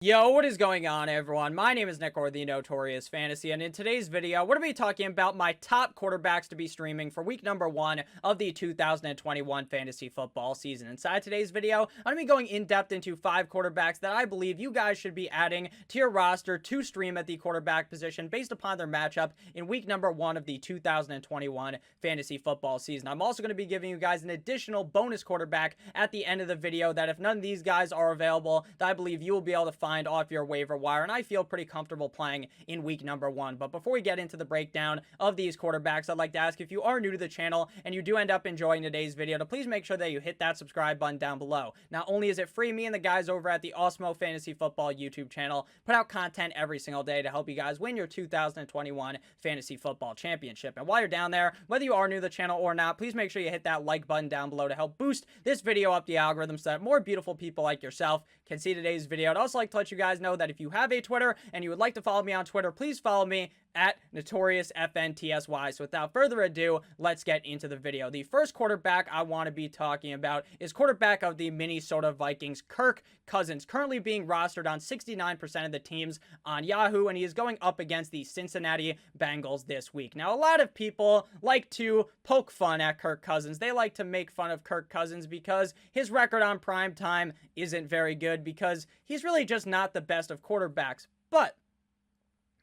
Yo, what is going on, everyone? My name is Nick, or the Notorious Fantasy, and in today's video, we're going to be talking about my top quarterbacks to be streaming for week number 1 of the 2021 fantasy football season. Inside today's video, I'm going to be going in-depth into 5 quarterbacks that I believe you guys should be adding to your roster to stream at the quarterback position based upon their matchup in week number 1 of the 2021 fantasy football season. I'm also going to be giving you guys an additional bonus quarterback at the end of the video that if none of these guys are available, that I believe you will be able to find off your waiver wire, and I feel pretty comfortable playing in week number 1. But before we get into the breakdown of these quarterbacks, I'd like to ask if you are new to the channel and you do end up enjoying today's video to please make sure that you hit that subscribe button down below. Not only is it free, me and the guys over at the Awesemo Fantasy Football YouTube channel put out content every single day to help you guys win your 2021 Fantasy Football Championship. And while you're down there, whether you are new to the channel or not, please make sure you hit that like button down below to help boost this video up the algorithm so that more beautiful people like yourself can see today's video. I'd also like to let you guys know that if you have a Twitter and you would like to follow me on Twitter, please follow me at NotoriousFNTSY. So without further ado, let's get into the video. The first quarterback I want to be talking about is quarterback of the Minnesota Vikings, Kirk Cousins, currently being rostered on 69% of the teams on Yahoo, and he is going up against the Cincinnati Bengals this week. Now, a lot of people like to poke fun at Kirk Cousins. They like to make fun of Kirk Cousins because his record on prime time isn't very good, because he's really just not the best of quarterbacks. But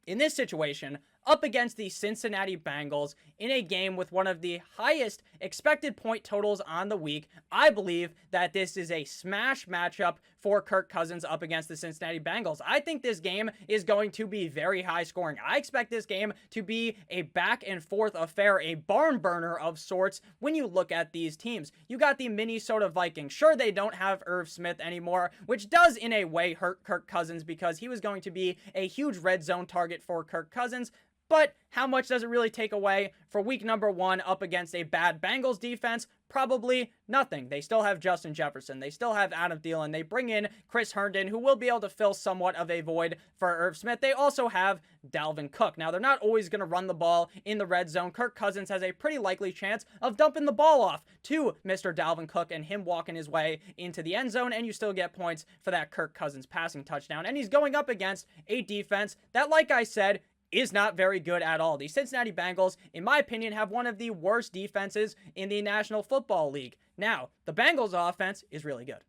in this situation, up against the Cincinnati Bengals in a game with one of the highest expected point totals on the week, I believe that this is a smash matchup for Kirk Cousins up against the Cincinnati Bengals. I think this game is going to be very high scoring. I expect this game to be a back and forth affair, a barn burner of sorts when you look at these teams. You got the Minnesota Vikings. Sure, they don't have Irv Smith anymore, which does in a way hurt Kirk Cousins because he was going to be a huge red zone target for Kirk Cousins. But how much does it really take away for week number 1 up against a bad Bengals defense? Probably nothing. They still have Justin Jefferson. They still have Adam Thielen. They bring in Chris Herndon, who will be able to fill somewhat of a void for Irv Smith. They also have Dalvin Cook. Now, they're not always going to run the ball in the red zone. Kirk Cousins has a pretty likely chance of dumping the ball off to Mr. Dalvin Cook and him walking his way into the end zone, and you still get points for that Kirk Cousins passing touchdown. And he's going up against a defense that, like I said, is not very good at all. The Cincinnati Bengals, in my opinion, have one of the worst defenses in the National Football League. Now, the Bengals offense is really good.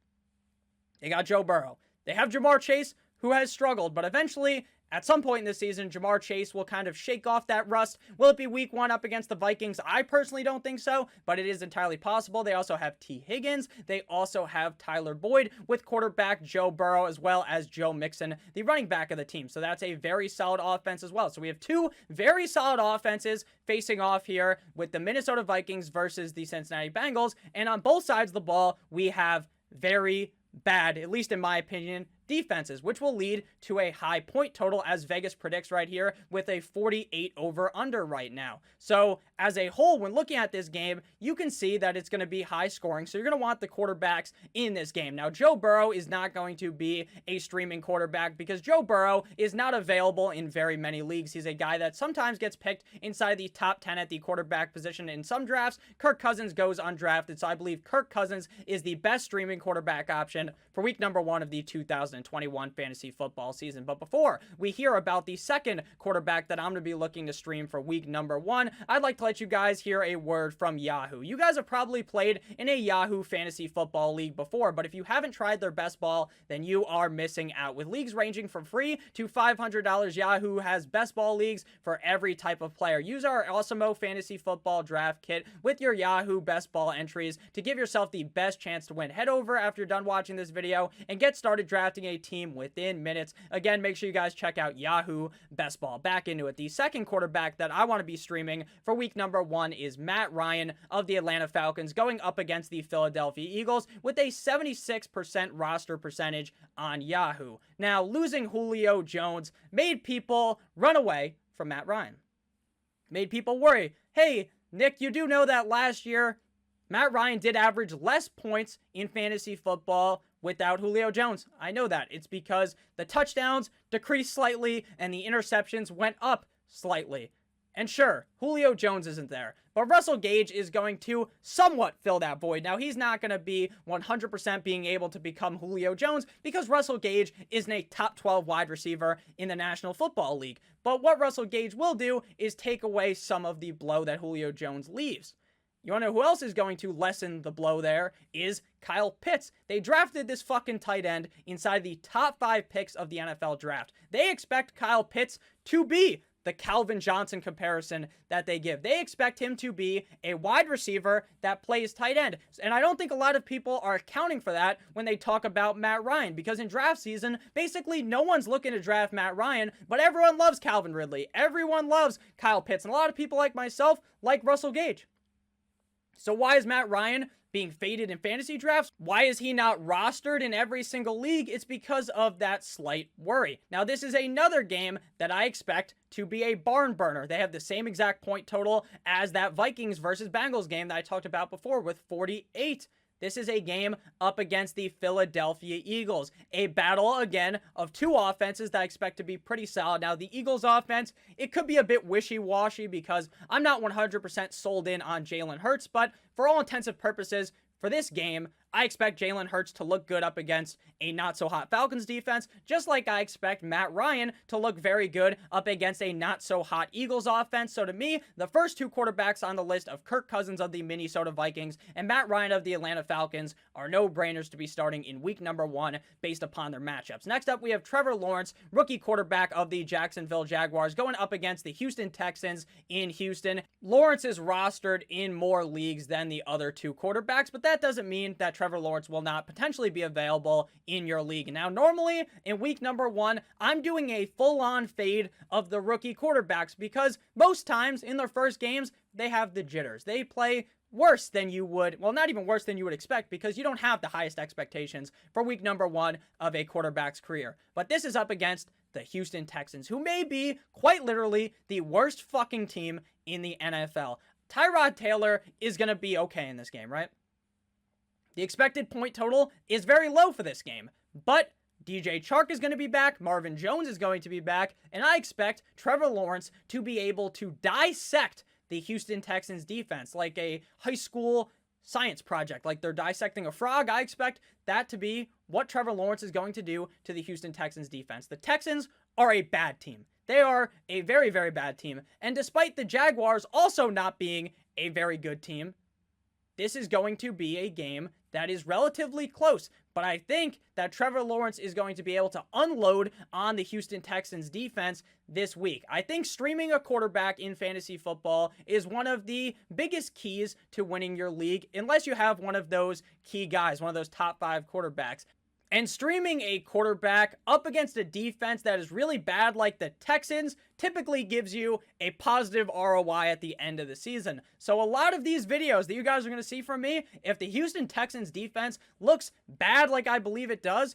They got Joe Burrow. They have Jamar Chase, who has struggled, but eventually, at some point in this season, Jamar Chase will kind of shake off that rust. Will it be week 1 up against the Vikings? I personally don't think so, but it is entirely possible. They also have T. Higgins. They also have Tyler Boyd with quarterback Joe Burrow, as well as Joe Mixon, the running back of the team. So that's a very solid offense as well. So we have 2 very solid offenses facing off here with the Minnesota Vikings versus the Cincinnati Bengals. And on both sides of the ball, we have very bad, at least in my opinion, defenses, which will lead to a high point total as Vegas predicts right here with a 48 over under right now. So as a whole, when looking at this game, you can see that it's going to be high scoring. So you're going to want the quarterbacks in this game. Now, Joe Burrow is not going to be a streaming quarterback because Joe Burrow is not available in very many leagues. He's a guy that sometimes gets picked inside the top 10 at the quarterback position in some drafts. Kirk Cousins goes undrafted. So I believe Kirk Cousins is the best streaming quarterback option for week number 1 of the 2021 fantasy football season. But before we hear about the second quarterback that I'm going to be looking to stream for week number 1, I'd like to let you guys hear a word from Yahoo. You guys have probably played in a Yahoo fantasy football league before, but if you haven't tried their best ball, then you are missing out. With leagues ranging from free to $500, Yahoo has best ball leagues for every type of player. Use our Awesemo fantasy football draft kit with your Yahoo best ball entries to give yourself the best chance to win. Head over after you're done watching this video and get started drafting a team within minutes. Again, make sure you guys check out Yahoo Best Ball. Back into it. The second quarterback that I want to be streaming for week number 1 is Matt Ryan of the Atlanta Falcons going up against the Philadelphia Eagles with a 76% roster percentage on Yahoo. Now, losing Julio Jones made people run away from Matt Ryan. Made people worry. Hey, Nick, you do know that last year Matt Ryan did average less points in fantasy football without Julio Jones. I know that. It's because the touchdowns decreased slightly and the interceptions went up slightly. And sure, Julio Jones isn't there, but Russell Gage is going to somewhat fill that void. Now, he's not going to be 100% being able to become Julio Jones because Russell Gage isn't a top 12 wide receiver in the National Football League. But what Russell Gage will do is take away some of the blow that Julio Jones leaves. You want to know who else is going to lessen the blow there is Kyle Pitts. They drafted this fucking tight end inside the top 5 picks of the NFL draft. They expect Kyle Pitts to be the Calvin Johnson comparison that they give. They expect him to be a wide receiver that plays tight end. And I don't think a lot of people are accounting for that when they talk about Matt Ryan, because in draft season, basically no one's looking to draft Matt Ryan, but everyone loves Calvin Ridley. Everyone loves Kyle Pitts, and a lot of people like myself like Russell Gage. So why is Matt Ryan being faded in fantasy drafts? Why is he not rostered in every single league? It's because of that slight worry. Now, this is another game that I expect to be a barn burner. They have the same exact point total as that Vikings versus Bengals game that I talked about before with 48. This is a game up against the Philadelphia Eagles. A battle, again, of two offenses that I expect to be pretty solid. Now, the Eagles offense, it could be a bit wishy-washy because I'm not 100% sold in on Jalen Hurts, but for all intents and purposes, for this game, I expect Jalen Hurts to look good up against a not-so-hot Falcons defense, just like I expect Matt Ryan to look very good up against a not-so-hot Eagles offense. So to me, the first two quarterbacks on the list of Kirk Cousins of the Minnesota Vikings and Matt Ryan of the Atlanta Falcons are no-brainers to be starting in week number 1 based upon their matchups. Next up, we have Trevor Lawrence, rookie quarterback of the Jacksonville Jaguars, going up against the Houston Texans in Houston. Lawrence is rostered in more leagues than the other two quarterbacks, but that doesn't mean that Trevor Lawrence will not potentially be available in your league. Now, normally in week number 1, I'm doing a full-on fade of the rookie quarterbacks because most times in their first games, they have the jitters. They play worse than you would, well, not even worse than you would expect because you don't have the highest expectations for week number 1 of a quarterback's career. But this is up against the Houston Texans, who may be quite literally the worst fucking team in the NFL. Tyrod Taylor is going to be okay in this game, right? The expected point total is very low for this game, but DJ Chark is going to be back, Marvin Jones is going to be back, and I expect Trevor Lawrence to be able to dissect the Houston Texans defense like a high school science project, like they're dissecting a frog. I expect that to be what Trevor Lawrence is going to do to the Houston Texans defense. The Texans are a bad team. They are a very, very bad team, and despite the Jaguars also not being a very good team, this is going to be a game that is relatively close, but I think that Trevor Lawrence is going to be able to unload on the Houston Texans defense this week. I think streaming a quarterback in fantasy football is one of the biggest keys to winning your league, unless you have one of those key guys, one of those top 5 quarterbacks. And streaming a quarterback up against a defense that is really bad like the Texans typically gives you a positive ROI at the end of the season. So a lot of these videos that you guys are going to see from me, if the Houston Texans defense looks bad like I believe it does,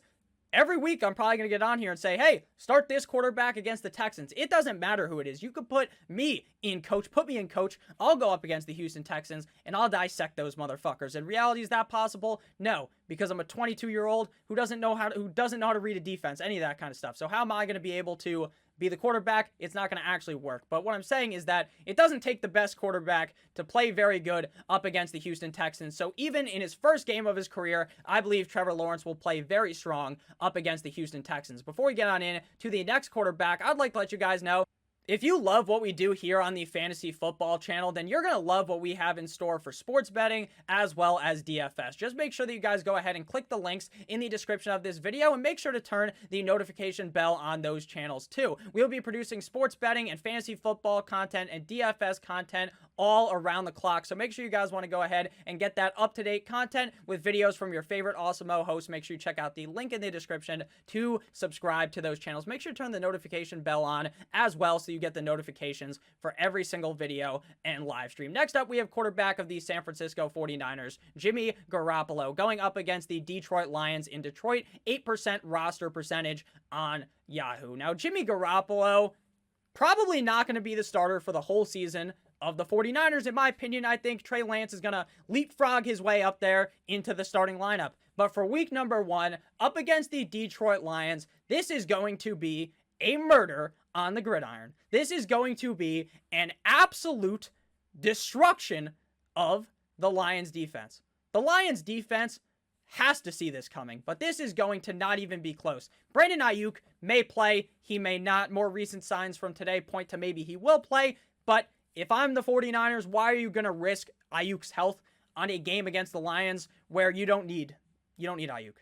every week I'm probably going to get on here and say, hey, start this quarterback against the Texans. It doesn't matter who it is. You could put me in coach. Put me in coach. I'll go up against the Houston Texans and I'll dissect those motherfuckers. In reality, is that possible? No, because I'm a 22-year-old who doesn't know how to read a defense, any of that kind of stuff. So how am I going to be able to be the quarterback? It's not going to actually work. But what I'm saying is that it doesn't take the best quarterback to play very good up against the Houston Texans. So even in his first game of his career, I believe Trevor Lawrence will play very strong up against the Houston Texans. Before we get on in to the next quarterback, I'd like to let you guys know, if you love what we do here on the Fantasy Football channel, then you're going to love what we have in store for sports betting as well as DFS. Just make sure that you guys go ahead and click the links in the description of this video and make sure to turn the notification bell on those channels too. We'll be producing sports betting and fantasy football content and DFS content all around the clock. So make sure you guys want to go ahead and get that up-to-date content with videos from your favorite Awesemo hosts. Make sure you check out the link in the description to subscribe to those channels. Make sure to turn the notification bell on as well so you get the notifications for every single video and live stream. Next up, we have quarterback of the San Francisco 49ers, Jimmy Garoppolo, going up against the Detroit Lions in Detroit, 8% roster percentage on Yahoo. Now, Jimmy Garoppolo, probably not going to be the starter for the whole season of the 49ers. In my opinion, I think Trey Lance is going to leapfrog his way up there into the starting lineup. But for week number 1, up against the Detroit Lions, this is going to be a murder on the gridiron. This is going to be an absolute destruction of the Lions defense. The Lions defense has to see this coming, but this is going to not even be close. Brandon Ayuk may play, he may not. More recent signs from today point to maybe he will play, but if I'm the 49ers, why are you going to risk Ayuk's health on a game against the Lions where you don't need Ayuk?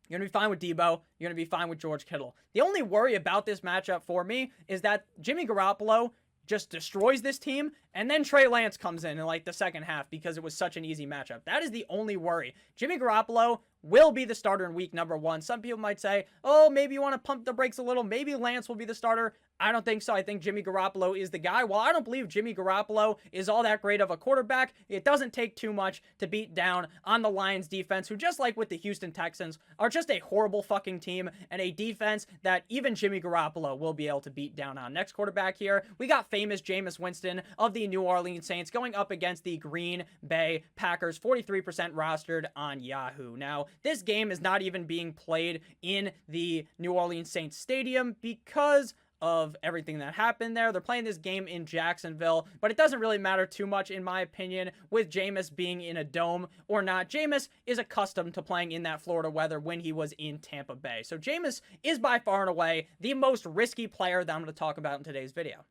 You're going to be fine with Debo. You're going to be fine with George Kittle. The only worry about this matchup for me is that Jimmy Garoppolo just destroys this team, and then Trey Lance comes in like the second half because it was such an easy matchup. That is the only worry. Jimmy Garoppolo will be the starter in week number 1. Some people might say, oh, maybe you want to pump the brakes a little. Maybe Lance will be the starter. I don't think so. I think Jimmy Garoppolo is the guy. While I don't believe Jimmy Garoppolo is all that great of a quarterback, it doesn't take too much to beat down on the Lions defense, who, just like with the Houston Texans, are just a horrible fucking team and a defense that even Jimmy Garoppolo will be able to beat down on. Next quarterback here, we got famous Jameis Winston of the New Orleans Saints going up against the Green Bay Packers, 43% rostered on Yahoo. Now, this game is not even being played in the New Orleans Saints stadium because of everything that happened there. They're playing this game in Jacksonville, but it doesn't really matter too much, in my opinion, with Jameis being in a dome or not. Jameis is accustomed to playing in that Florida weather when he was in Tampa Bay. So Jameis is by far and away the most risky player that I'm going to talk about in today's video.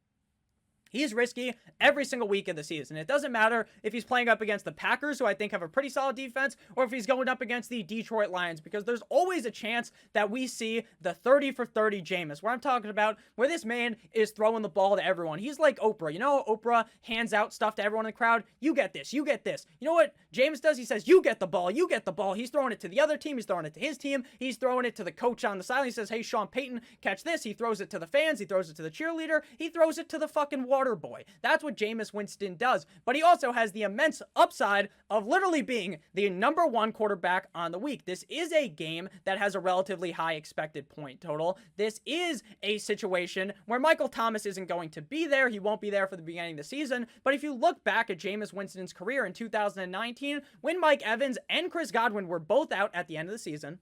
He's risky every single week of the season. It doesn't matter if he's playing up against the Packers, who I think have a pretty solid defense, or if he's going up against the Detroit Lions, because there's always a chance that we see the 30 for 30 Jameis, where I'm talking about where this man is throwing the ball to everyone. He's like Oprah. You know, Oprah hands out stuff to everyone in the crowd. You get this. You get this. You know what Jameis does? He says, you get the ball. You get the ball. He's throwing it to the other team. He's throwing it to his team. He's throwing it to the coach on the sideline. He says, hey, Sean Payton, catch this. He throws it to the fans. He throws it to the cheerleader. He throws it to the fucking water boy. That's what Jameis Winston does, but he also has the immense upside of literally being the number 1 quarterback on the week. This is a game that has a relatively high expected point total. This is a situation where Michael Thomas isn't going to be there. He won't be there for the beginning of the season, but if you look back at Jameis Winston's career in 2019, when Mike Evans and Chris Godwin were both out at the end of the season,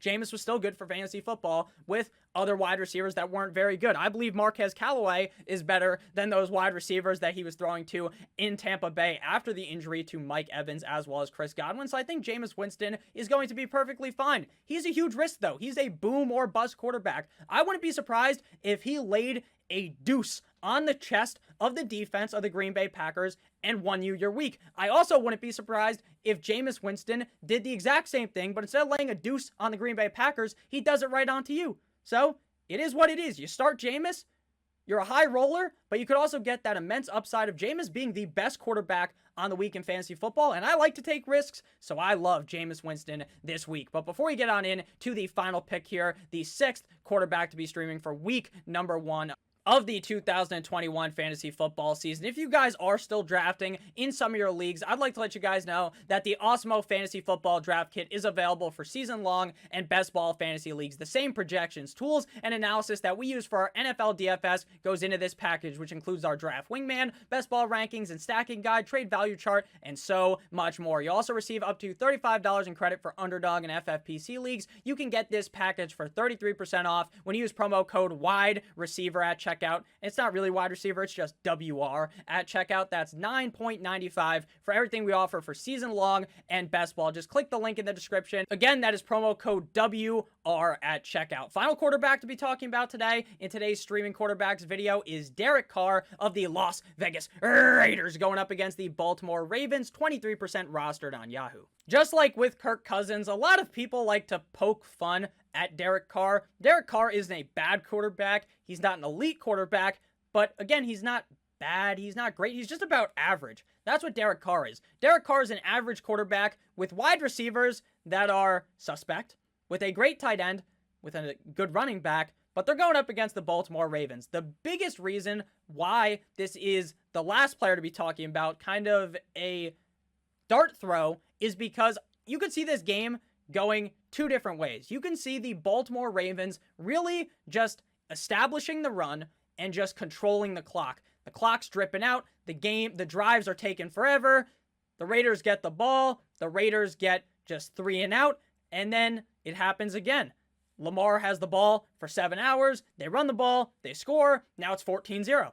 Jameis was still good for fantasy football with other wide receivers that weren't very good. I believe Marquez Callaway is better than those wide receivers that he was throwing to in Tampa Bay after the injury to Mike Evans as well as Chris Godwin. So I think Jameis Winston is going to be perfectly fine. He's a huge risk, though. He's a boom or bust quarterback. I wouldn't be surprised if he laid a deuce on the chest of the defense of the Green Bay Packers and won you your week. I also wouldn't be surprised if Jameis Winston did the exact same thing, but instead of laying a deuce on the Green Bay Packers, he does it right onto you. So it is what it is. You start Jameis, you're a high roller, but you could also get that immense upside of Jameis being the best quarterback on the week in fantasy football, and I like to take risks, so I love Jameis Winston this week. But before we get on in to the final pick here, the 6th quarterback to be streaming for week number 1 of the 2021 fantasy football season. If you guys are still drafting in some of your leagues, I'd like to let you guys know that the Awesemo Fantasy Football Draft Kit is available for season-long and best ball fantasy leagues. The same projections, tools, and analysis that we use for our NFL DFS goes into this package, which includes our draft wingman, best ball rankings and stacking guide, trade value chart, and so much more. You also receive up to $35 in credit for Underdog and FFPC leagues. You can get this package for 33% off when you use promo code WIDE RECEIVER at checkout. It's not really wide receiver, it's just WR at checkout. That's $9.95 for everything we offer for season long and best ball. Just click the link in the description. Again, that is promo code WR at checkout. Final quarterback to be talking about today in today's streaming quarterbacks video is Derek Carr of the Las Vegas Raiders going up against the Baltimore Ravens, 23% rostered on Yahoo. Just like with Kirk Cousins, a lot of people like to poke fun at Derek Carr. Derek Carr isn't a bad quarterback. He's not an elite quarterback, but again, he's not bad. He's not great. He's just about average. That's what Derek Carr is. Derek Carr is an average quarterback with wide receivers that are suspect, with a great tight end, with a good running back, but they're going up against the Baltimore Ravens. The biggest reason why this is the last player to be talking about, kind of a dart throw, is because you could see this game going 2 different ways. You can see the Baltimore Ravens really just establishing the run and just controlling the clock. The clock's dripping out. The drives are taking forever. The Raiders get the ball. The Raiders get just 3 and out. And then it happens again. Lamar has the ball for 7 hours. They run the ball. They score. Now it's 14-0.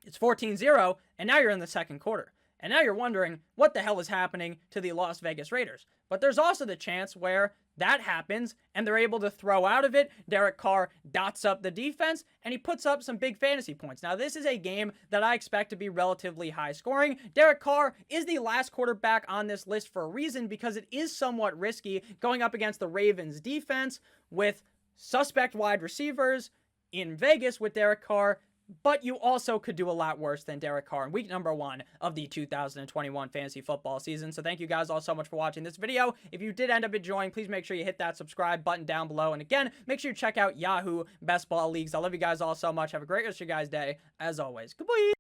It's 14-0, and now you're in the second quarter. And now you're wondering what the hell is happening to the Las Vegas Raiders. But there's also the chance where that happens and they're able to throw out of it. Derek Carr dots up the defense and he puts up some big fantasy points. Now, this is a game that I expect to be relatively high scoring. Derek Carr is the last quarterback on this list for a reason, because it is somewhat risky going up against the Ravens defense with suspect wide receivers in Vegas with Derek Carr. But you also could do a lot worse than Derek Carr in week number 1 of the 2021 fantasy football season. So thank you guys all so much for watching this video. If you did end up enjoying, please make sure you hit that subscribe button down below. And again, make sure you check out Yahoo Best Ball Leagues. I love you guys all so much. Have a great rest of your guys' day. As always, goodbye.